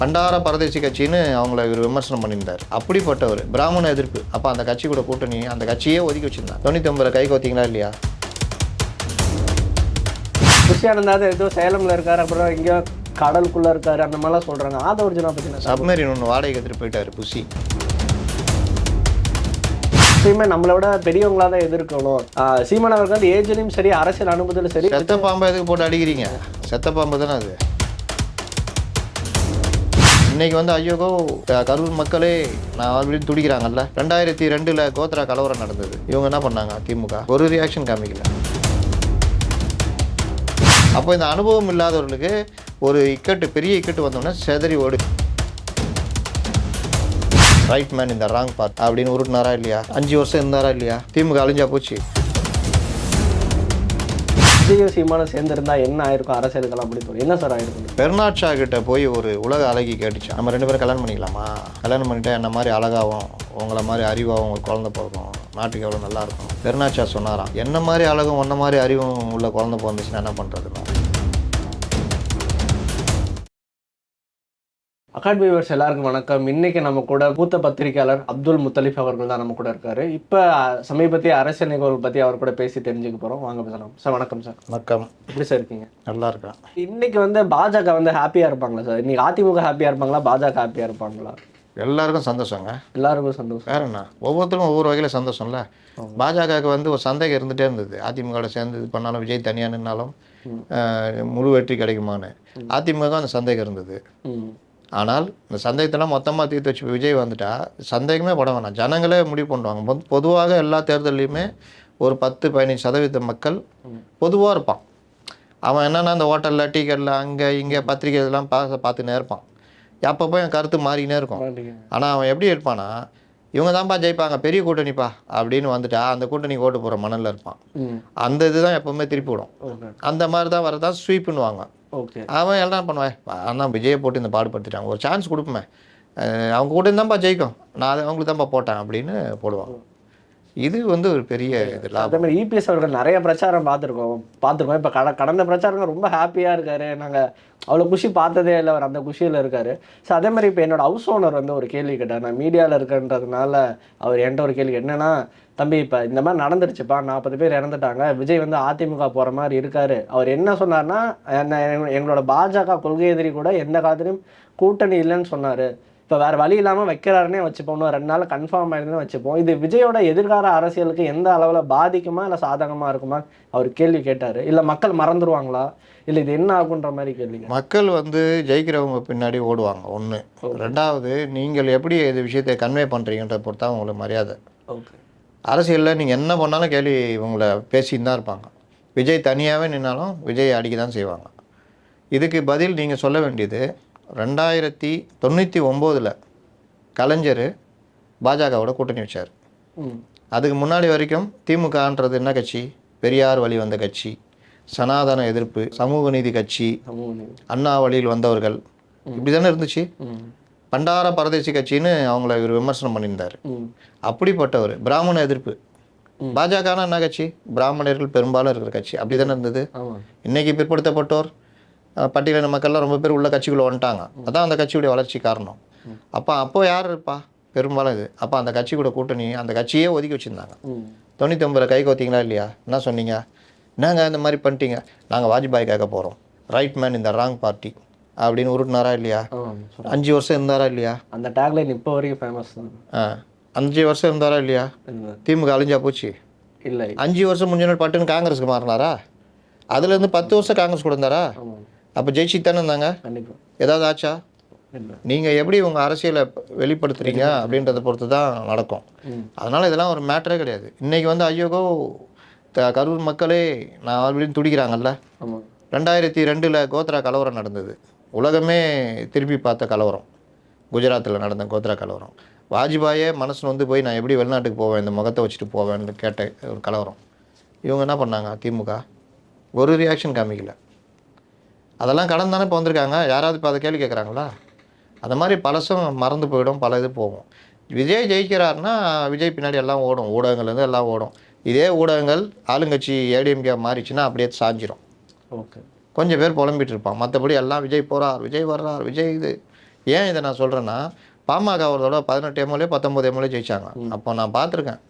பண்டார பரதேசி கட்சின்னு அவங்கள இவர் விமர்சனம் பண்ணியிருந்தார். அப்படிப்பட்டவர் பிராமண எதிர்ப்பு. அப்போ அந்த கட்சி கூட கூட்டணி அந்த கட்சியே ஒதுக்கி வச்சிருந்தாங்க. 99 கை கோத்தீங்களா இல்லையா? புஷியானந்தாவது ஏதோ சேலம்ல இருக்காரு, அப்புறம் இங்கே கடலுக்குள்ள இருக்காரு, அந்த மாதிரிலாம் சொல்றாங்க. ஆதவர்ஜுனா பத்தி சப்மரீன் ஒன்று வாடகை எடுத்துட்டு போயிட்டாரு புஷி. எப்பயுமே நம்மளை விட பெரியவங்களா தான் எதிர்க்கணும். சீமான் அவர்கள் வந்து ஏஜ்லையும் சரி, அரசியல் அனுபவத்திலும் சரி. செத்த பாம்பை எதுக்கு போட்டு அடிக்கிறீங்க? செத்த பாம்பு தானே அது. இன்னைக்கு வந்து ஐயோகோ கரூர் மக்களே நான் ஆல்ரெடி துடிக்கிறாங்கல்ல. 2002 கோத்ரா கலவரம் நடந்தது. இவங்க என்ன பண்ணாங்க? திமுக ஒரு ரியாக்ஷன் காமிக்கல. அப்போ இந்த அனுபவம் இல்லாதவர்களுக்கு ஒரு இக்கட்டு, பெரிய இக்கட்டு வந்தோடனே செதறி ஓடு. ரைட் மேன் இந்த ராங் பார்ட் அப்படின்னு உருட்டினாரா இல்லையா? 5 வருஷம் இருந்தாரா இல்லையா? திமுக அழிஞ்சா போச்சு. விஜய் சீமானும் சேர்ந்திருந்தா என்ன ஆயிருக்கும் அரசியலுக்கெல்லாம் அப்படின்னு சொல்லி என்ன சார் ஆயிருக்கும்? பெர்னாட் ஷா கிட்ட போய் ஒரு உலக அழகி கேட்டுச்சான், நம்ம 2 பேரும் கல்யாணம் பண்ணிக்கலாமா? கல்யாணம் பண்ணிட்டா என்ன மாதிரி அழகாகவும் உங்களை மாதிரி அறிவாகவும் ஒரு குழந்தை பிறக்கும், நாட்டுக்கு எவ்வளோ நல்லா இருக்கும். பெர்னாட் ஷா சொன்னாராம், என்ன மாதிரி அழகும் உன்ன மாதிரி அறிவும் உள்ள குழந்தை பிறந்துச்சுன்னா என்ன பண்ணுறதுன்னா. அகாடமி வியூவர்ஸ் எல்லாருக்கும் வணக்கம். இன்னைக்கு நம்ம கூட மூத்த பத்திரிகையாளர் அப்துல் முத்தலிப் அவர்கள் தான் நம்ம கூட இருக்காரு. இப்போ சமீபத்திய அரசியல் நிகழ்வு பற்றி அவர் கூட பேசி தெரிஞ்சுக்க போகிறோம். வாங்க பேசலாம் சார். வணக்கம் சார். வணக்கம். எப்படி சார் இருக்கீங்க? நல்லா இருக்கேன். இன்னைக்கு வந்து பாஜக வந்து ஹாப்பியாக இருப்பாங்களா சார்? இன்னைக்கு அதிமுக ஹாப்பியாக இருப்பாங்களா, பாஜக ஹாப்பியாக இருப்பாங்களா? எல்லாருக்கும் சந்தோஷங்க. எல்லாருக்கும் சந்தோஷம். வேற என்ன, ஒவ்வொருத்தருக்கும் ஒவ்வொரு வகையில் சந்தோஷம்ல. பாஜகவுக்கு வந்து ஒரு சந்தேகம் இருந்துகிட்டே இருந்தது, அதிமுக சேர்ந்து இது பண்ணாலும் விஜய் தனியாக நின்னாலும் முழு வெற்றி கிடைக்குமான்னு. அதிமுக அந்த சந்தேகம் இருந்தது. ஆனால் இந்த சந்தேகத்தெல்லாம் மொத்தமாக தீர்த்து வச்சு விஜய் வந்துட்டா சந்தேகமே பட வேணாம், ஜனங்களே முடிவு பண்ணுவாங்க. பொதுவாக எல்லா தேர்தலையுமே ஒரு 10-15% மக்கள் பொதுவாக இருப்பான். அவன் என்னென்னா இந்த ஹோட்டலில், டீ கடையில், அங்கே இங்கே பத்திரிகை இதெல்லாம் பார்த்துன்னே இருப்பான். அப்பப்போ என் கருத்து மாறினே இருக்கும். ஆனால் அவன் எப்படி இருப்பானா, இவங்க தான்ப்பா ஜெயிப்பாங்க, பெரிய கூட்டணிப்பா அப்படின்னு வந்துட்டா அந்த கூட்டணிக்கு ஓட்டு போகிற மணலில் இருப்பான். அந்த இதுதான் எப்போவுமே திருப்பி விடும். அந்த மாதிரி தான் வரதான் ஸ்வீப் பண்ணுவாங்க. அவன் எல்லாம் பண்ணுவேன், ஆனால் விஜயை போட்டு இந்த பாடுபடுத்திட்டாங்க, ஒரு சான்ஸ் கொடுப்பேன், அவங்க கூட தான்ப்பா ஜெயிக்கும், நான் அதை அவங்களுக்கு தான்ப்பா போட்டேன் அப்படின்னு போடுவான். இது வந்து ஒரு பெரிய இதெல்லாம். அதே மாதிரி இபிஎஸ் அவர்கள் நிறைய பிரச்சாரம் பார்த்துருக்கோம். இப்போ கடந்த பிரச்சாரம் ரொம்ப ஹாப்பியாக இருக்காரு. நாங்கள் அவ்வளோ குஷி பார்த்ததே இல்லை, அவர் அந்த குஷியில் இருக்காரு. ஸோ அதே மாதிரி இப்போ என்னோட ஹவுஸ் ஓனர் வந்து ஒரு கேள்வி கேட்டார். நான் மீடியாவில் இருக்கிறதுனால அவர் என்கிட்ட ஒரு கேள்வி என்னன்னா, தம்பி இப்போ இந்த மாதிரி நடந்துருச்சுப்பா, 40 பேர் இறந்துட்டாங்க, விஜய் வந்து அதிமுக போகிற மாதிரி இருக்காரு. அவர் என்ன சொன்னார்னா, எங்களோட பாஜக கொள்கை எதிரி கூட எந்த காலத்துலையும் கூட்டணி இல்லைன்னு சொன்னார். இப்போ வேறு வழி இல்லாமல் வைக்கிறாருன்னே வச்சுப்போம், 2 நாள் கன்ஃபார்ம் ஆயிருந்தே வச்சுப்போம். இது விஜயோட எதிர்கால அரசியலுக்கு எந்த அளவில் பாதிக்குமா இல்லை சாதகமாக இருக்குமா அவர் கேள்வி கேட்டார். இல்லை மக்கள் மறந்துடுவாங்களா, இல்லை இது என்ன ஆகுன்ற மாதிரி கேள்வி. மக்கள் வந்து ஜெயிக்கிறவங்க பின்னாடி ஓடுவாங்க ஒன்று. 2வது, நீங்கள் எப்படி இது விஷயத்தை கன்வே பண்ணுறீங்கன்றத பொறுத்தா உங்களுக்கு மரியாதை. அரசியலில் நீங்கள் என்ன பண்ணாலும் கேள்வி இவங்களை பேசின்னு தான் இருப்பாங்க. விஜய் தனியாகவே நின்னாலும் விஜய் அடிக்க தான் செய்வாங்க. இதுக்கு பதில் நீங்கள் சொல்ல வேண்டியது, 1999 கலைஞர் பாஜகவோட கூட்டணி வச்சார். அதுக்கு முன்னாடி வரைக்கும் திமுகன்றது என்ன கட்சி? பெரியார் வழி வந்த கட்சி, சனாதன எதிர்ப்பு, சமூக நீதி கட்சி, அண்ணா வழியில் வந்தவர்கள், இப்படி தானே இருந்துச்சு. பண்டார பரதேசி கட்சின்னு அவங்கள இவர் விமர்சனம் பண்ணியிருந்தார். அப்படிப்பட்டவர் பிராமண எதிர்ப்பு. பாஜகனா என்ன கட்சி? பிராமணர்கள் பெரும்பாலும் இருக்கிற கட்சி. அப்படி தானே இருந்தது. இன்னைக்கு பிற்படுத்தப்பட்டோர், பட்டியலின மக்கள்லாம் ரொம்ப பேர் உள்ள கட்சிக்குள்ளே வந்துட்டாங்க. அதான் அந்த கட்சியுடைய வளர்ச்சி காரணம். அப்போ யார் இருப்பா? பெரும்பாலும் இது. அப்போ அந்த கட்சி கூட கூட்டணி அந்த கட்சியே ஒதுக்கி வச்சுருந்தாங்க. 99 கை கோத்தீங்களா இல்லையா? என்ன சொன்னீங்க? என்னங்க இந்த மாதிரி பண்ணிட்டீங்க? நாங்கள் வாஜ்பாய் கேட்க போகிறோம், ரைட் மேன் இந்த ராங் பார்ட்டி அப்படின்னு உருட்டினாரா இல்லையா? 5 வருஷம் இருந்தாரா இல்லையா? அந்த டேக்லைன் இப்போ வரைக்கும் ஃபேமஸ் தான். 5 வருஷம் இருந்தாரா இல்லையா? திமுக அழிஞ்சா போச்சு. இல்லை, 5 வருஷம் முன்னாடி பட்டுன்னு காங்கிரஸுக்கு மாறினாரா? அதுலேருந்து 10 வருஷம் காங்கிரஸ் கூட இருந்தாரா? அப்போ ஜெயிச்சுட்டு தானே இருந்தாங்க. ஏதாவது ஆச்சா? நீங்கள் எப்படி உங்கள் அரசியலை வெளிப்படுத்துறீங்க அப்படின்றத பொறுத்து தான் நடக்கும். அதனால் இதெல்லாம் ஒரு மேட்டரே கிடையாது. இன்றைக்கி வந்து ஐயோகோ கரூர் மக்களே நான் ஆல்ரெடி துடிக்கிறாங்கல்ல. 2002 கோத்ரா கலவரம் நடந்தது. உலகமே திருப்பி பார்த்த கலவரம், குஜராத்தில் நடந்த கோத்ரா கலவரம். வாஜ்பாயே மனசு வந்து போய் நான் எப்படி வெளிநாட்டுக்கு போவேன், இந்த முகத்தை வச்சுட்டு போவேன்னு கேட்ட ஒரு கலவரம். இவங்க என்ன பண்ணாங்க? திமுக ஒரு ரியாக்ஷன் காமிக்கல. அதெல்லாம் கடந்து தானே இப்போ வந்திருக்காங்க. யாராவது இப்போ அதை கேள்வி கேட்குறாங்களா? அந்த மாதிரி பழசும் மறந்து போயிடும், பல இது போகும். விஜய் ஜெயிக்கிறாருன்னா விஜய் பின்னாடி எல்லாம் ஓடும், ஊடகங்கள்லேருந்து எல்லாம் ஓடும். இதே ஊடகங்கள் ஆளுங்கட்சி ஏடிஎம்கே மாறிச்சுன்னா அப்படியே சாஞ்சிரும். கொஞ்சம் பேர் புலம்பிட்டு இருப்பான். மற்றபடி எல்லாம் விஜய் போகிறார், விஜய் வர்றார், விஜய் இது ஏன் இதை நான் சொல்கிறேன்னா, பாமக ஒரு தடவை 18 எம்எல்ஏ 19 எம்எல்ஏ ஜெயிச்சாங்க. அப்போ நான் பார்த்துருக்கேன்.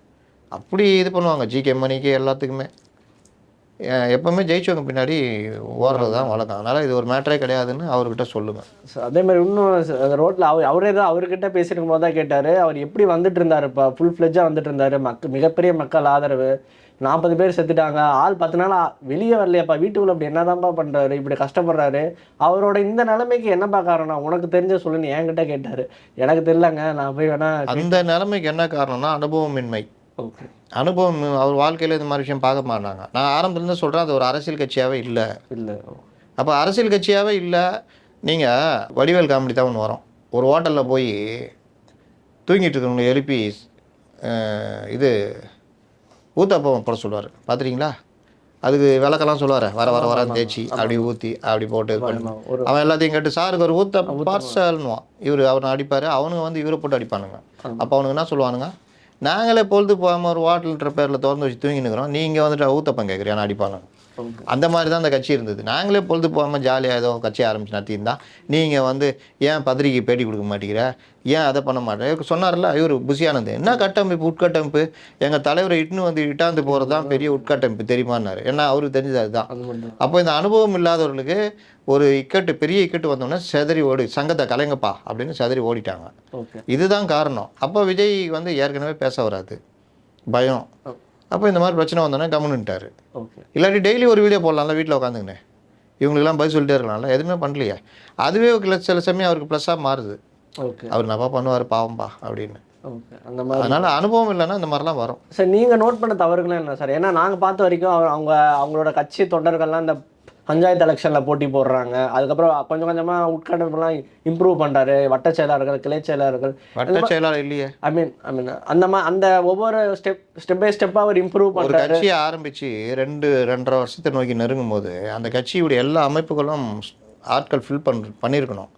அப்படி இது பண்ணுவாங்க ஜிகே மணிக்கு எல்லாத்துக்குமே. எப்போவுமே ஜெயிச்சவங்க பின்னாடி ஓடுறது தான் வழக்கம். அதனால் இது ஒரு மேட்டரே கிடையாதுன்னு அவர்கிட்ட சொல்லுங்கள். அதே மாதிரி இன்னும் ரோட்டில் அவரே தான் அவர்கிட்ட பேசிட்டு இருக்கும்போது தான் கேட்டார், அவர் எப்படி வந்துட்டு இருந்தார், இப்போ ஃபுல் ஃப்ளெஜ்ஜாக வந்துட்டு இருந்தார், மிகப்பெரிய மக்கள் ஆதரவு, 40 பேர் செத்துட்டாங்க, ஆள் 10 நாள் வெளியே வரலையாப்பா, வீட்டுக்குள்ள அப்படி என்னதான்ப்பா பண்ணுறாரு, இப்படி கஷ்டப்படுறாரு, அவரோட இந்த நிலைமைக்கு என்னப்பா காரணம், உனக்கு தெரிஞ்ச சொல்லுன்னு என்கிட்ட கேட்டார். எனக்கு தெரியலங்க, நான் போய் வேணா. அந்த நிலைமைக்கு என்ன காரணம்னா அனுபவமின்மை. ஓகே. அனுபவம் அவர் வாழ்க்கையில் இந்த மாதிரி விஷயம் பார்க்க மாட்டாங்க. நான் ஆரம்பத்துலேருந்து சொல்கிறேன், அது ஒரு அரசியல் கட்சியாகவே இல்லை. அப்போ அரசியல் கட்சியாகவே இல்லை. நீங்கள் வடிவேல் காமெடி தான் ஒன்று வரும். ஒரு ஹோட்டலில் போய் தூங்கிட்டு இருக்கவங்களை எழுப்பி இது ஊத்தப்பம் போட சொல்லுவார், பார்த்துறீங்களா? அதுக்கு விளக்கெல்லாம் சொல்லுவார், வர வர வர தேய்ச்சி அப்படி ஊற்றி அப்படி போட்டு இது பண்ணி அவன் எல்லாத்தையும் கேட்டு சாருக்கு ஒரு ஊத்த பார்சல்னுவான். அவனை அடிப்பார், அவனுங்க வந்து இவரை போட்டு அடிப்பானுங்க. அப்போ அவனுங்க என்ன சொல்லுவானுங்க, நாங்களே பொழுது போகாமல் ஒரு ஹோட்டல்ன்ற பேரில் திறந்து வச்சு தூங்கினுக்கிறோம், நீங்கள் வந்துட்டு ஊத்தப்பம் கேட்குறியான்னு அடிப்பானுங்க. அந்த மாதிரி தான் அந்த கட்சி இருந்தது. நாங்களே பொழுது போகாமல் ஜாலியாக ஏதோ கட்சி ஆரம்பிச்சு நடத்தியிருந்தா நீங்கள் வந்து ஏன் பத்திரிக்கை பேட்டி கொடுக்க மாட்டேங்கிற, ஏன் அதை பண்ண மாட்டேன் சொன்னார்ல இவர் புசியானது. என்ன கட்டமைப்பு, உட்கட்டமைப்பு, எங்கள் தலைவரை இட்டுன்னு வந்து இட்டாந்து போகிறது தான் பெரிய உட்கட்டமைப்பு தெரியுமான்னாரு. ஏன்னா அவருக்கு தெரிஞ்சது அதுதான். அப்போ இந்த அனுபவம் இல்லாதவர்களுக்கு ஒரு பெரிய இக்கட்டு வந்தோடனே செதறி ஓடி சங்கத்தை கலைங்கப்பா அப்படின்னு செதறி ஓடிட்டாங்க. இதுதான் காரணம். அப்போ விஜய் வந்து ஏற்கனவே பேச வராது, பயம். அப்போ இந்த மாதிரி பிரச்சனை வந்தோடனே கம்முன்னுட்டார். இல்லாட்டி டெய்லி ஒரு வீடியோ போடலாம்ல வீட்டில் உட்காந்துங்கண்ணே, இவங்களுக்குலாம் பதில் சொல்லிட்டே இருக்கலாம்ல, எதுவுமே பண்ணலையே. அதுவே சில சமயம் அவருக்கு ப்ளஸ்ஸாக மாறுது. அவர் நப்பா பண்ணுவார் பாவம்பா அப்படின்னு. அந்த மாதிரி அதனால அனுபவம் இல்லைன்னா இந்த மாதிரிலாம் வரும். சார் நீங்கள் நோட் பண்ண தவறுகள் என்ன சார்? ஏன்னா நாங்கள் பார்த்த வரைக்கும் அவங்களோட கட்சி தொண்டர்கள்லாம் இந்த பஞ்சாயத்து எலெக்ஷனில் போட்டி போடுறாங்க, அதுக்கப்புறம் கொஞ்சம் கொஞ்சமாக உட்கட்டமைப்புலாம் இம்ப்ரூவ் பண்ணுறாரு, வட்ட செயலாளர்கள், கிளை செயலாளர்கள். வட்ட செயலாளர் இல்லையே, ஐ மீன் அந்த ஒவ்வொரு ஸ்டெப் பை ஸ்டெப்பாக அவர் இம்ப்ரூவ் ஒரு பண்ணுறாரு. கட்சியை ஆரம்பித்து 2-2.5 வருஷத்தை நோக்கி நெருங்கும் போது அந்த கட்சியுடைய எல்லா அமைப்புகளும் ஆட்கள் ஃபில் பண்ணியிருக்கணும்.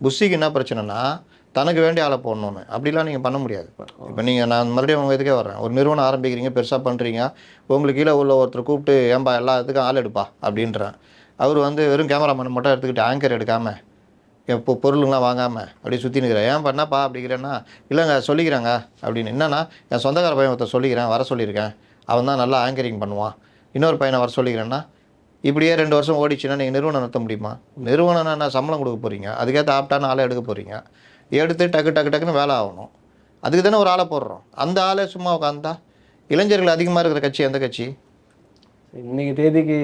புஷிக்கு என்ன பிரச்சனைனா தனக்கு வேண்டிய ஆளை போடணுன்னு, அப்படிலாம் நீங்கள் பண்ண முடியாது. இப்போ நான் மறுபடியும் உங்கள் இதுக்கே வர்றேன், ஒரு நிறுவனம் ஆரம்பிக்கிறீங்க, பெருசாக பண்ணுறீங்க, உங்களுக்கு கீழே உள்ள ஒருத்தர் கூப்பிட்டு ஏன்பா எல்லாத்துக்கும் ஆள் எடுப்பா அப்படின்றேன். அவர் வந்து வெறும் கேமராமேன் மட்டும் எடுத்துக்கிட்டு ஆங்கர் எடுக்காமல் இப்போ பொருளுங்களாம் வாங்காமல் அப்படியே சுற்றி நிற்கிறேன். ஏன் பண்ணாப்பா அப்படிங்கிறேன்னா, இல்லைங்க சொல்லிக்கிறாங்க அப்படின்னு. என்னன்னா என் சொந்தக்கார பையன் ஒருத்தர் சொல்லிக்கிறேன், வர சொல்லியிருக்கேன், அவன் தான் நல்லா ஆங்கரிங் பண்ணுவான், இன்னொரு பையனை வர சொல்லிக்கிறேன்னா, இப்படியே 2 வருஷம் ஓடிச்சுன்னா நீங்கள் நிறுவனம் நடத்த முடியுமா? நிறுவனம்னா என்ன, சம்பளம் கொடுக்க போகிறீங்க, அதுக்கேற்ற ஆப்டான ஆளை எடுக்க போகிறீங்க, எடுத்து டக்குன்னு வேலை ஆகணும், அதுக்கு தானே ஒரு ஆளை போடுறோம். அந்த ஆளே சும்மா உட்காந்தா இளைஞர்கள் அதிகமாக இருக்கிற கட்சி எந்த கட்சி? இன்னைக்கு தேதிக்கு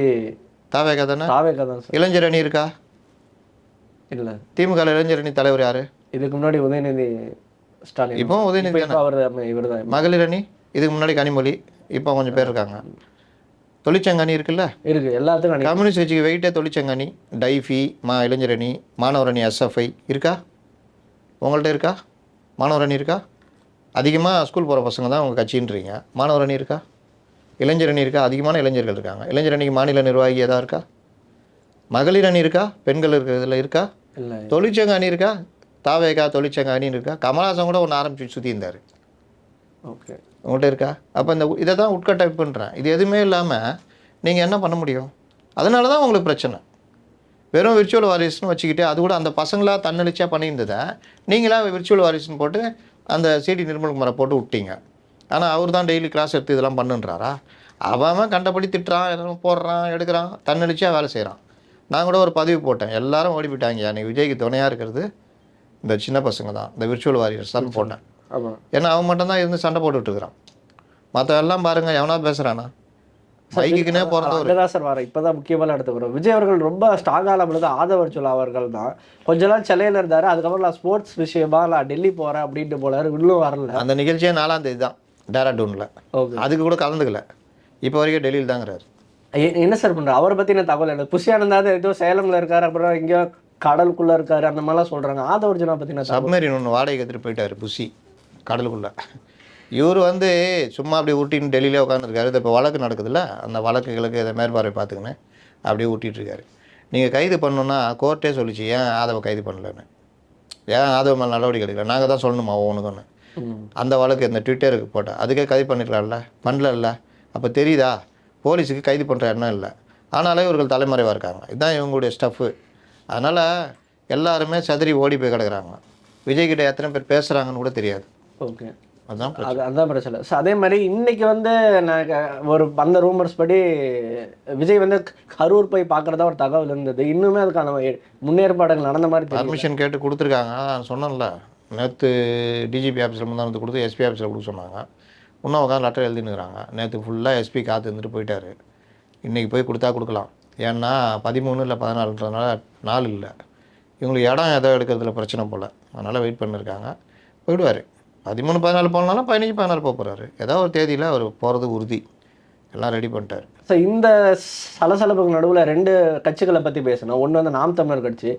தாவேகா தானே. தான். இளைஞர் அணி இருக்கா? இல்லை. திமுக இளைஞர் அணி தலைவர் யாரு? இதுக்கு முன்னாடி உதயநிதி ஸ்டாலின். இப்போ உதயநிதி இவர் தான். மகளிர் அணி இதுக்கு முன்னாடி கனிமொழி, இப்போ கொஞ்சம் பேர் இருக்காங்க. தொழிற்சங்க அணி இருக்குல்ல, இருக்கு எல்லாத்துக்கும். கம்யூனிஸ்ட் கட்சிக்கு வெயிட்டே தொழிற்சங்க அணி, டைஃபி, இளைஞர் அணி, மாணவர் அணி, எஸ்எஃப்ஐ இருக்கா? உங்கள்கிட்ட இருக்கா? மாணவர் அணி இருக்கா? அதிகமாக ஸ்கூல் போகிற பசங்க தான் உங்கள் கட்சின்றீங்க. மாணவர் அணி இருக்கா? இளைஞர் அணி இருக்கா? அதிகமான இளைஞர்கள் இருக்காங்க. இளைஞர் அணிக்கு மாநில நிர்வாகி ஏதாவது இருக்கா? மகளிர் அணி இருக்கா? பெண்கள் இருக்கிறதுல இருக்கா? இல்லை. தொழிற்சங்க அணி இருக்கா? தாவேகா தொழிற்சங்க அணின்னு இருக்கா? கமலஹாசன் கூட ஒன்று ஆரம்பிச்சு சுற்றி இருந்தார். ஓகே, உங்கள்கிட்ட இருக்கா? அப்போ இதை தான் உட்கட்டமைப்புன்றேன். இது எதுவுமே இல்லாமல் நீங்கள் என்ன பண்ண முடியும்? அதனால தான் உங்களுக்கு பிரச்சனை. வெறும் விர்ச்சுவல் வாரிசுன்னு வச்சுக்கிட்டு அது கூட அந்த பசங்களாக தன்னெழுச்சியாக பண்ணியிருந்ததை நீங்களாக விர்ச்சுவல் வாரிசுன்னு போட்டு அந்த சிடி நிர்மல்குமாரை போட்டு விட்டீங்க. ஆனால் அவர் தான் டெய்லி கிளாஸ் எடுத்து இதெல்லாம் பண்ணுன்றாரா? அவன் கண்டபடி திட்டுறான், எல்லாம் போடுறான், எடுக்கிறான், தன்னெழுச்சியாக வேலை செய்கிறான். நான் கூட ஒரு பதிவு போட்டேன், எல்லாரும் ஓடி போயிட்டாங்க, நீ விஜய்க்கு துணையாக இருக்கிறது இந்த சின்ன பசங்க தான், இந்த விர்ச்சுவல் வாரியர்ஸ் தான் போட்டேன். ஏன்னா அவன் மட்டும்தான் இருந்து சண்டை போட்டுட்டு இருக்கிறான். மற்ற எல்லாம் பாருங்கள் எவனா பேசுகிறானா, பைக்குக்குனே போகிறதா சார் வர. இப்போ தான் முக்கியமான இடத்துக்கு வரும். விஜய் அவர்கள் ரொம்ப ஸ்ட்ராங்காக நம்மளுக்கு ஆதவர்ச்சுவல் அவர்கள் தான் கொஞ்ச நாள் சென்னையில் இருந்தார். அதுக்கப்புறம் நான் ஸ்போர்ட்ஸ் விஷயமா நான் டெல்லி போகிறேன் அப்படின்ட்டு போனார், இன்னும் வரல. அந்த நிகழ்ச்சியே 4ஆம் தேதி தான் டேராடூனில். அதுக்கு கூட கலந்துக்கல, இப்போ வரைக்கும் டெல்லியில் தாங்கிறாரு. என்ன சார் பண்ணுறாரு? அவரை பற்றின தகவல் எனக்கு புஷியானந்தாவது ஏதோ சேலமில் இருக்கார், அப்புறம் எங்கேயோ கடலுக்குள்ளே இருக்கார், அந்த மாதிரிலாம் சொல்கிறாங்க. ஆதவர்ச்சுவலை பற்றின சப்மரீன் ஒன்று வாடகை எடுத்துகிட்டு போயிட்டார் புஷி கடலுக்குள்ளே. இவர் வந்து சும்மா அப்படியே ஊட்டின்னு டெல்லியிலே உட்காந்துருக்காரு. இது இப்போ வழக்கு நடக்குதுல்ல, அந்த வழக்குகளுக்கு இதை மேற்பார்வை பார்த்துக்கின்னு அப்படியே ஊட்டிகிட்ருக்காரு. நீங்கள் கைது பண்ணணுன்னா கோர்ட்டே சொல்லிச்சு, ஏன் ஆதவை கைது பண்ணலன்னு, ஏன் ஆதவ மேலே நடவடிக்கை எடுக்கல, நாங்கள் தான் சொல்லணுமா ஒவ்வொன்றுக்குன்னு. அந்த வழக்கு இந்த ட்விட்டருக்கு போட்டேன், அதுக்கே கைது பண்ணிடலாம்ல, பண்ணல. அப்போ தெரியுதா போலீஸுக்கு கைது பண்ணுற எண்ணம் இல்லை, ஆனாலே இவர்கள் தலைமறைவாக இருக்காங்க. இதுதான் இவங்களுடைய ஸ்டஃப்பு. அதனால் எல்லாருமே சதுரி ஓடி போய் கிடக்குறாங்க. விஜய்கிட்ட எத்தனை பேர் பேசுகிறாங்கன்னு கூட தெரியாது. ஓகே, அதுதான் அதுதான் பிரச்சனை. ஸோ அதே மாதிரி இன்னைக்கு வந்து நான் ஒரு அந்த ரூமர்ஸ் படி விஜய் வந்து கரூர் போய் பார்க்குறதா ஒரு தகவல் இருந்தது. இன்னுமே அதுக்கான முன்னேற்பாடுகள் நடந்த மாதிரி பர்மிஷன் கேட்டு கொடுத்துருக்காங்க. நான் சொன்னேன்ல, நேற்று டிஜிபி ஆஃபீஸில் முந்தானத்து கொடுத்து எஸ்பி ஆஃபீஸில் கொடுக்க சொன்னாங்க. இன்னும் உட்காந்து லெட்டர் எழுதினுக்கிறாங்க. நேற்று ஃபுல்லாக எஸ்பி காற்று இருந்துட்டு போயிட்டார். இன்றைக்கி போய் கொடுத்தா கொடுக்கலாம். ஏன்னா 13 இல்லை 14ன்றதுனால நாள் இல்லை. இவங்களுக்கு இடம் எதோ எடுக்கிறதுல பிரச்சனை போல், அதனால் வெயிட் பண்ணியிருக்காங்க. போயிடுவார். 13, 14 போனாலும் 15, 16 போக போகிறாரு. ஏதோ ஒரு தேதியில் அவர் போகிறது உறுதி. எல்லாம் ரெடி பண்ணிட்டார். ஸோ இந்த சலசலப்புக்கு நடுவில் 2 கட்சிகளை பற்றி பேசணும். ஒன்று வந்து நாம் தமிழர் கட்சி.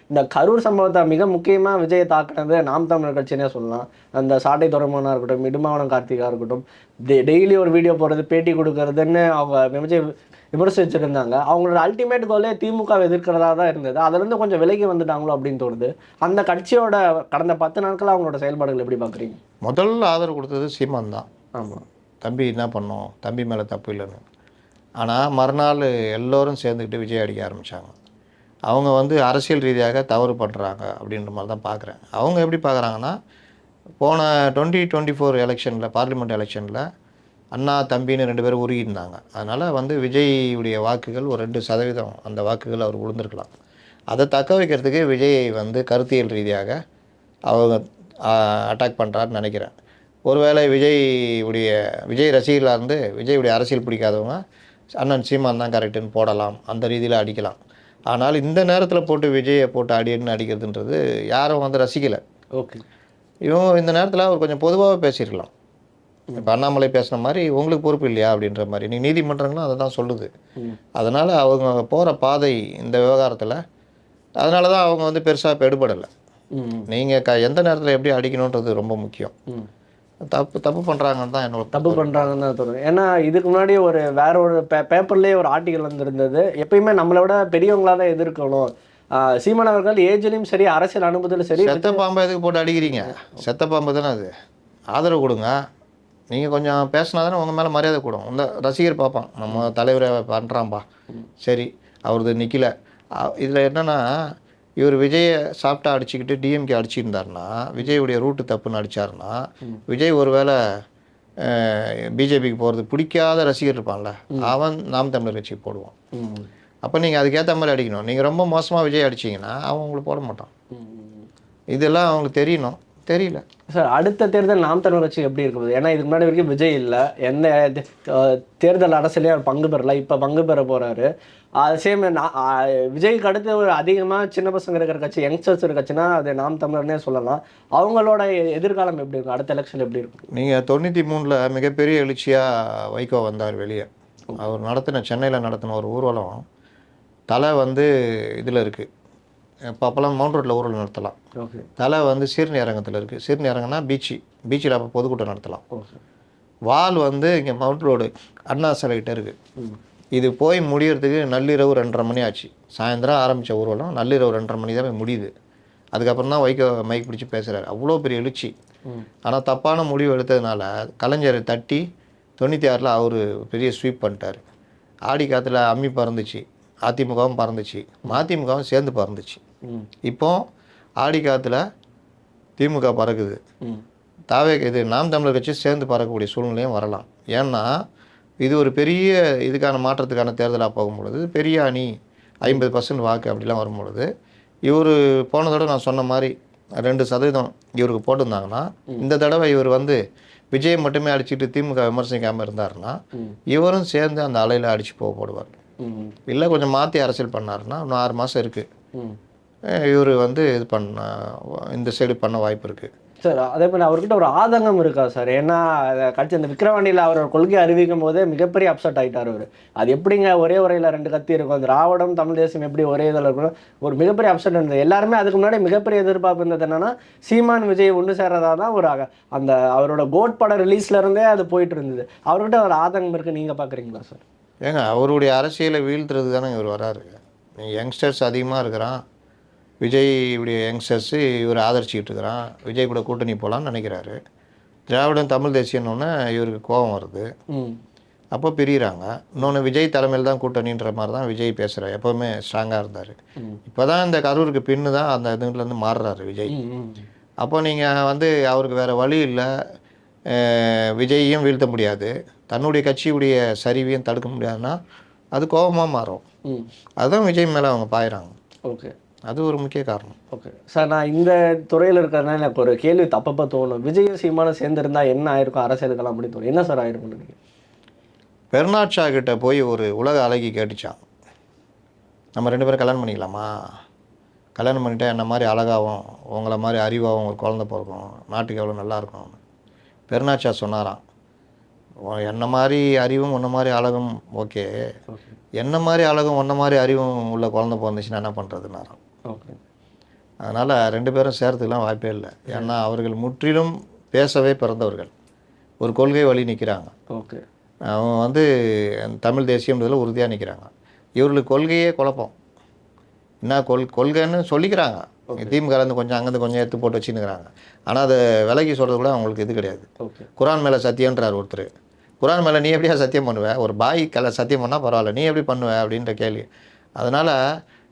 இந்த கரூர் சம்பவத்தை மிக முக்கியமாக விஜயை தாக்குனது நாம் தமிழர் கட்சினே சொல்லலாம். அந்த சாட்டை துறைமுகனாக இருக்கட்டும், இடுமாவனம் கார்த்திகா இருக்கட்டும், டெய்லி ஒரு வீடியோ போடுறது, பேட்டி கொடுக்கறதுன்னு அவங்க விஜய் விமர்சிச்சிருந்தாங்க. அவங்களோட அல்டிமேட் கோலே திமுக எதிர்க்கிறதா தான் இருந்தது. அதுலேருந்து கொஞ்சம் விலகி வந்துட்டாங்களோ அப்படின்னு தோணுது. அந்த கட்சியோட கடந்த 10 நாட்கள் அவங்களோட செயல்பாடுகள் எப்படி பார்க்குறீங்க? முதல்ல ஆதரவு கொடுத்தது சீமான் தான். ஆமாம், தம்பி என்ன பண்ணோம், தம்பி மேலே தப்பு இல்லைன்னு. ஆனால் மறுநாள் எல்லோரும் சேர்ந்துக்கிட்டு விஜய் அடிக்க ஆரம்பித்தாங்க. அவங்க வந்து அரசியல் ரீதியாக தவறு பண்ணுறாங்க அப்படின்ற மாதிரி தான் பார்க்குறேன். அவங்க எப்படி பார்க்குறாங்கன்னா, போன 2024 எலெக்ஷனில், பார்லிமெண்ட் எலெக்ஷனில் அண்ணா தம்பின்னு 2 பேரும் உருகியிருந்தாங்க. அதனால் வந்து விஜய்யுடைய வாக்குகள் ஒரு 2% அந்த வாக்குகள் அவர் விழுந்திருக்கலாம். அதை தக்க வைக்கிறதுக்கு விஜய் வந்து கருத்தியல் ரீதியாக அவங்க அட்டாக் பண்ணுறாருன்னு நினைக்கிறேன். ஒருவேளை விஜய் ரசிகர்களாக இருந்து விஜயுடைய அரசியல் பிடிக்காதவங்க அண்ணன் சீமான் தான் கரெக்டுன்னு போடலாம், அந்த ரீதியில் அடிக்கலாம். ஆனால் இந்த நேரத்தில் போட்டு விஜயை போட்டு அடின்னு அடிக்கிறதுன்றது யாரும் வந்து ரசிக்கலை. ஓகே, இவங்க இந்த நேரத்தில் அவர் கொஞ்சம் பொதுவாக பேசியிருக்கலாம். இப்போ அண்ணாமலை பேசுன மாதிரி உங்களுக்கு பொறுப்பு இல்லையா அப்படின்ற மாதிரி. நீ நீதிமன்றங்களும் அதை தான் சொல்லுது. அதனால் அவங்க போகிற பாதை இந்த விவகாரத்தில், அதனால தான் அவங்க வந்து பெருசாக இப்போ எடுபடலை. நீங்கள் எந்த நேரத்தில் எப்படி அடிக்கணுன்றது ரொம்ப முக்கியம். தப்பு பண்ணுறாங்கன்னு தான் என்னோட தப்பு பண்ணுறாங்கன்னு தான் தோணுது. ஏன்னா இதுக்கு முன்னாடி வேற ஒரு பேப்பர்லேயே ஒரு ஆர்டிக்கல் வந்திருந்தது. எப்பயுமே நம்மளை விட பெரியவங்களாக தான் எதிர்க்கணும். சீமான் அவர்கள் ஏஜ்லேயும் சரி, அரசியல் அனுபவத்திலும் சரி. செத்த பாம்பை எதுக்கு போட்டு அடிக்கிறீங்க? செத்த பாம்பு தானே அது. ஆதரவு கொடுங்க. நீங்கள் கொஞ்சம் பேசினா தானே உங்கள் மேலே மரியாதை கூடும். இந்த ரசிகர் பார்ப்பான், நம்ம தலைவரை பண்ணுறான்பா, சரி அவரது நிற்கல. இதில் என்னென்னா, இவர் விஜயை சாப்பிட்டா அடிச்சுக்கிட்டு டிஎம்கே அடிச்சிருந்தாருன்னா, விஜயுடைய ரூட்டு தப்புன்னு அடித்தாருன்னா, விஜய் ஒருவேளை பிஜேபிக்கு போகிறது பிடிக்காத ரசிகர் இருப்பான்ல, அவன் நாம் தமிழர் கட்சிக்கு போடுவான். அப்போ நீங்கள் அதுக்கேற்ற மாதிரி அடிக்கணும். நீங்கள் ரொம்ப மோசமாக விஜய் அடிச்சிங்கன்னா அவன் உங்களுக்கு போட மாட்டான். இதெல்லாம் அவங்களுக்கு தெரியணும். தெரியல சார். அடுத்த தேர்தல் நாம் தமிழர் கட்சி எப்படி இருக்குது? ஏன்னா இதுக்கு முன்னாடி வரைக்கும் விஜய் இல்லை, எந்த தேர்தல் அரசியலே அவர் பங்கு பெறல, இப்போ பங்கு பெற போகிறாரு. அது சேம் விஜய்க்கு அடுத்து ஒரு அதிகமாக சின்ன பசங்க இருக்கிற கட்சி, யங்ஸ்டர்ஸ் இருக்கிற கட்சினா அது நாம் தமிழர்னே சொல்லலாம். அவங்களோட எதிர்காலம் எப்படி இருக்கும்? அடுத்த எலெக்ஷன் எப்படி இருக்கும்? நீங்கள் 93 மிகப்பெரிய எழுச்சியாக வைகோ வந்தார் வெளியே. அவர் சென்னையில் நடத்தின ஒரு ஊர்வலம் தலை வந்து இதில் இருக்குது. இப்போ அப்போல்லாம் மவுண்ட் ரோட்டில் ஊர்வலம் நடத்தலாம். தலை வந்து சீர்ணி அரங்கத்தில் இருக்குது. சீர்ணி அரங்கம்னா பீச்சில் அப்போ பொதுக்கூட்டம் நடத்தலாம். வால் வந்து இங்கே மவுண்ட் ரோடு அண்ணா சிலைகிட்ட இருக்குது. இது போய் முடியறதுக்கு நள்ளிரவு 2:30 மணி ஆச்சு. சாயந்தரம் ஆரம்பித்த ஊர்வலம் நள்ளிரவு 2:30 மணி தான் முடியுது. அதுக்கப்புறம் தான் வைகோ மைக் பிடிச்சி பேசுகிறாரு. அவ்வளோ பெரிய எழுச்சி. ஆனால் தப்பான முடிவு எடுத்ததுனால கலைஞரை தட்டி 96 அவர் பெரிய ஸ்வீப் பண்ணிட்டார். ஆடி காற்றுல அம்மி பறந்துச்சு, அதிமுகவும் பறந்துச்சு, மதிமுகவும் சேர்ந்து பறந்துச்சு. இப்போ ஆடி காற்றுல திமுக பறக்குது, இது நாம் தமிழர் கட்சி சேர்ந்து பறக்கக்கூடிய சூழ்நிலையும் வரலாம். ஏன்னா இது ஒரு பெரிய இதுக்கான மாற்றத்துக்கான தேர்தலாக போகும்பொழுது பெரிய அணி 50% வாக்கு அப்படிலாம் வரும்பொழுது, இவர் போன தடவை நான் சொன்ன மாதிரி 2% இவருக்கு போட்டிருந்தாங்கன்னா, இந்த தடவை இவர் வந்து விஜய் மட்டுமே அடிச்சுட்டு திமுக விமர்சிக்காமல் இருந்தாருன்னா, இவரும் சேர்ந்து அந்த அலையில் அடித்து போடுவார். இல்லை கொஞ்சம் மாற்றி அரசியல் பண்ணாருன்னா இன்னும் 6 மாதம் இருக்குது, இவர் வந்து இந்த சைடு பண்ண வாய்ப்பு இருக்குது. சார் அதே மாதிரி அவர்கிட்ட ஒரு ஆதங்கம் இருக்கா சார்? ஏன்னா கட்சி அந்த விக்கிரவாண்டியில் அவர் கொள்கை அறிவிக்கும் போதே மிகப்பெரிய அப்செட் ஆகிட்டார் அவர். அது எப்படிங்க ஒரே உரையில் 2 கத்தி இருக்கும், திராவிடம் தமிழ் தேசியம் எப்படி ஒரே இதில் இருக்கணும், ஒரு மிகப்பெரிய அப்செட் இருந்தது. எல்லாருமே அதுக்கு முன்னாடி மிகப்பெரிய எதிர்பார்ப்பு இருந்தது என்னன்னா, சீமான் விஜய் ஒன்று சேர்றதா தான் ஒரு அந்த அவரோட கோட் படம் ரிலீஸ்லேருந்தே அது போயிட்டு இருந்தது. அவர்கிட்ட ஒரு ஆதங்கம் இருக்குது, நீங்கள் பார்க்குறீங்களா சார்? ஏங்க அவருடைய அரசியலை வீழ்த்துறது தானே இவர் வராரு. யங்ஸ்டர்ஸ் அதிகமாக இருக்கிறான், விஜய்யுடைய யங்ஸ்டர்ஸு இவர் ஆதரிச்சிக்கிட்டு இருக்கிறான், விஜய் கூட கூட்டணி போகலான்னு நினைக்கிறாரு. திராவிடம் தமிழ் தேசியன்னொன்னே இவருக்கு கோபம் வருது. அப்போ பிரிகிறாங்க. இன்னொன்று விஜய் தலைமையில் தான் கூட்டணின்ற மாதிரி தான் விஜய் பேசுகிறார், எப்போவுமே ஸ்ட்ராங்காக இருந்தார். இப்போ தான் இந்த கரூருக்கு பின்னு தான் அந்த இதுலேருந்து மாறுறாரு விஜய். அப்போ நீங்கள் வந்து அவருக்கு வேறு வழி இல்லை, விஜயையும் வீழ்த்த முடியாது, தன்னுடைய கட்சியுடைய சரிவையும் தடுக்க முடியாதுன்னா அது கோபமாக மாறும். அதுதான் விஜய் மேலே அவங்க பாயிறாங்க. ஓகே, அது ஒரு முக்கிய காரணம். ஓகே சார், நான் இந்த துறையில் இருக்கிறதுனால எனக்கு ஒரு கேள்வி தப்பப்போ தோணும். விஜயும் சீமானும் சேர்ந்துருந்தா என்ன ஆயிருக்கும் அரசியலுக்கெல்லாம் அப்படி தோணும். என்ன சார் ஆயிருக்கும் நீங்கள்? பெர்னாட் ஷா கிட்ட போய் ஒரு உலக அழகி கேட்டுச்சான், நம்ம 2 பேரும் கல்யாணம் பண்ணிக்கலாமா, கல்யாணம் பண்ணிட்டா என்ன மாதிரி அழகாகவும் உங்களை மாதிரி அறிவாகவும் ஒரு குழந்தை பிறக்கும், நாட்டுக்கு எவ்வளோ நல்லாயிருக்கும். பெர்னாட் ஷா சொன்னாராம், என்ன மாதிரி அறிவும் உன்ன மாதிரி அழகும் ஓகே, என்ன மாதிரி அழகும் உன்ன மாதிரி அறிவும் உள்ள குழந்தை பிறந்துச்சுன்னா என்ன பண்ணுறதுனாராம். ஓகே, அதனால் 2 பேரும் சேர்த்துக்கலாம் வாய்ப்பே இல்லை. ஏன்னா அவர்கள் முற்றிலும் பேசவே பிறந்தவர்கள், ஒரு கொள்கை வழி நிற்கிறாங்க. ஓகே, அவங்க வந்து தமிழ் தேசியம்ன்றதில் உறுதியாக நிற்கிறாங்க. இவர்களுக்கு கொள்கையே குழப்பம். என்ன கொள்கைன்னு சொல்லிக்கிறாங்க, திமுக இருந்து கொஞ்சம் அங்கேருந்து கொஞ்சம் எடுத்து போட்டு வச்சுன்னுக்கிறாங்க. ஆனால் அதை விலகி சொல்கிறது கூட அவங்களுக்கு இது கிடையாது. குரான் மேலே சத்தியன்றார் ஒருத்தர், குரான் மேலே நீ எப்படியா சத்தியம் பண்ணுவேன், ஒரு பாய் சத்தியம் பண்ணால் பரவாயில்ல, நீ எப்படி பண்ணுவேன் அப்படின்ற கேள்வி. அதனால்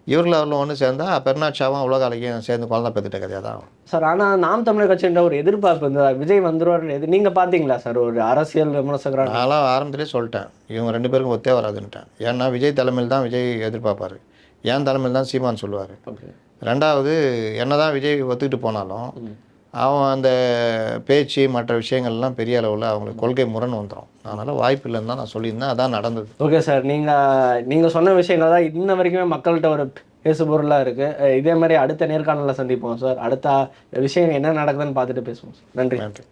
இவர்கள் அவர்களும் ஒன்று சேர்ந்தால் பெர்னாட் ஷாவும் உலக அழகியும் சேர்ந்து குழந்தை பெற்றுட்ட கதையாக தான் சார். ஆனால் நாம் தமிழர் கட்சின்ற ஒரு எதிர்பார்ப்பு இந்த விஜய் வந்துருவார், நீங்கள் பார்த்தீங்களா சார் ஒரு அரசியல் விமர்சகராக? நான்லாம் ஆரம்பத்திலே சொல்லிட்டேன், இவங்க 2 பேருக்கும் ஒத்தே வராதுன்ட்டேன். ஏன்னா விஜய் தலைமையில் தான் விஜய் எதிர்பார்ப்பார், ஏன் தலைமையில் தான் சீமான் சொல்லுவார். ரெண்டாவது, என்ன தான் விஜய் ஒத்துக்கிட்டு போனாலும் அவன் அந்த பேச்சு மற்ற விஷயங்கள்லாம் பெரிய அளவில் அவங்களுக்கு கொள்கை முரண் வந்துடும். அதனால் வாய்ப்பு இல்லைன்னு தான் நான் சொல்லியிருந்தேன், அதான் நடந்தது. ஓகே சார், நீங்கள் சொன்ன விஷயங்கள் தான் இன்ன வரைக்குமே மக்கள்கிட்ட ஒரு பேசு பொருளாக இருக்குது. இதே மாதிரி அடுத்த நேர்காணலில் சந்திப்போம் சார். அடுத்த விஷயம் என்ன நடக்குதுன்னு பார்த்துட்டு பேசுவோம் சார். நன்றி.